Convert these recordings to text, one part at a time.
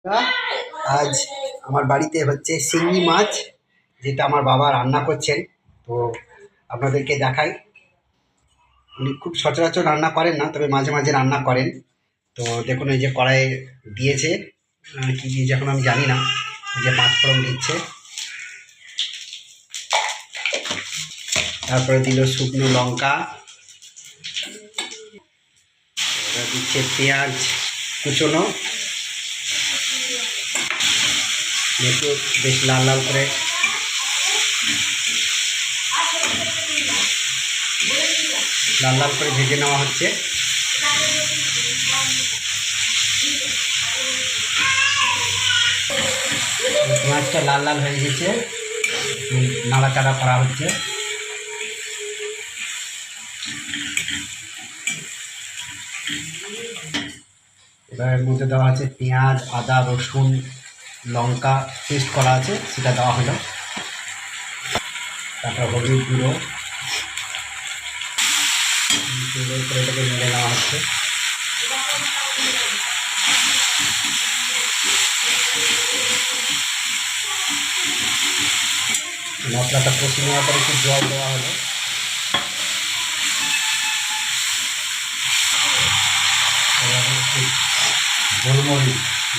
আজ আমার বাড়িতে হচ্ছে শিঙি মাছ, যেটা আমার বাবা রান্না করছেন। তো আপনাদেরকে দেখাই। উনি খুব সচরাচর রান্না করেন না, তবে মাঝে মাঝে রান্না করেন। তো দেখুন এই যে কড়াইয়ে দিয়েছে, কী দিয়েছে এখন আমি জানি না। এই যে পাঁচফোড়ন দিচ্ছে, তারপরে দিল শুকনো লঙ্কা, এবার দিচ্ছে পেঁয়াজ কুচোনো, একটু বেশ লাল লাল করে ভেজে নেওয়া হচ্ছে। পেঁয়াজটা লাল লাল হয়ে গেছে, নাড়াচাড়া করা হচ্ছে। এবার এর মধ্যে দেওয়া আছে পেঁয়াজ, আদা, রসুন, লঙ্কা পেস্ট করা আছে, সেটা দেওয়া হলো। তারপর হলুদ গুঁড়ো করে এটাকে মেরে নেওয়া হচ্ছে। মশলাটা কষে নেওয়ার পরে একটু জল দেওয়া হলো।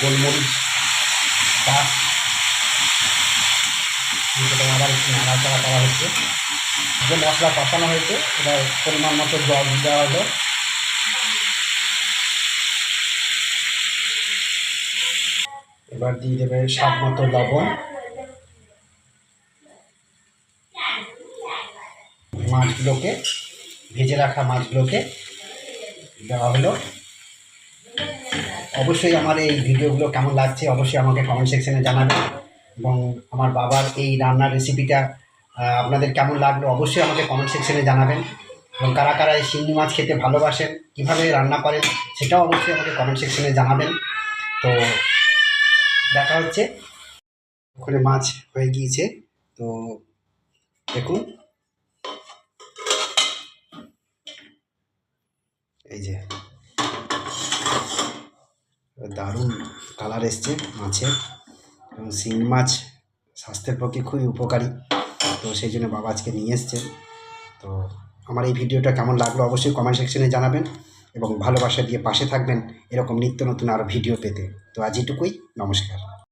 গোলমরিচ গাছ আবার একটু নাড়াচাড়া করা হচ্ছে। যে মশলা কষানো হয়েছে, এবার পরিমাণ মতো জল দেওয়া হলো। এবার দিয়ে দেবে স্বাদ মতো লবণ। মাছগুলোকে, ভেজে রাখা মাছগুলোকে দেওয়া হলো। অবশ্যই আমার এই ভিডিওগুলো কেমন লাগছে অবশ্যই আমাকে কমেন্ট সেকশনে জানাবেন, এবং আমার বাবার এই রান্নার রেসিপিটা আপনাদের কেমন লাগলো অবশ্যই আমাকে কমেন্ট সেকশনে জানাবেন, এবং কারা কারা এই শিঙি মাছ খেতে ভালোবাসেন, কীভাবে রান্না করেন সেটাও অবশ্যই আমাকে কমেন্ট সেকশনে জানাবেন। তো দেখা হচ্ছে, ওখানে মাছ হয়ে গিয়েছে। তো দেখুন এই যে দারুণ কালার এসছে মাছের, এবং শিঙি মাছ স্বাস্থ্যের পক্ষে খুবই উপকারী। তো সেই জন্য বাবা আজকে নিয়ে এসছেন। তো আমার এই ভিডিওটা কেমন লাগলো অবশ্যই কমেন্ট সেকশনে জানাবেন, এবং ভালোবাসা দিয়ে পাশে থাকবেন এরকম নিত্য নতুন আরও ভিডিও পেতে। তো আজ এটুকুই, নমস্কার।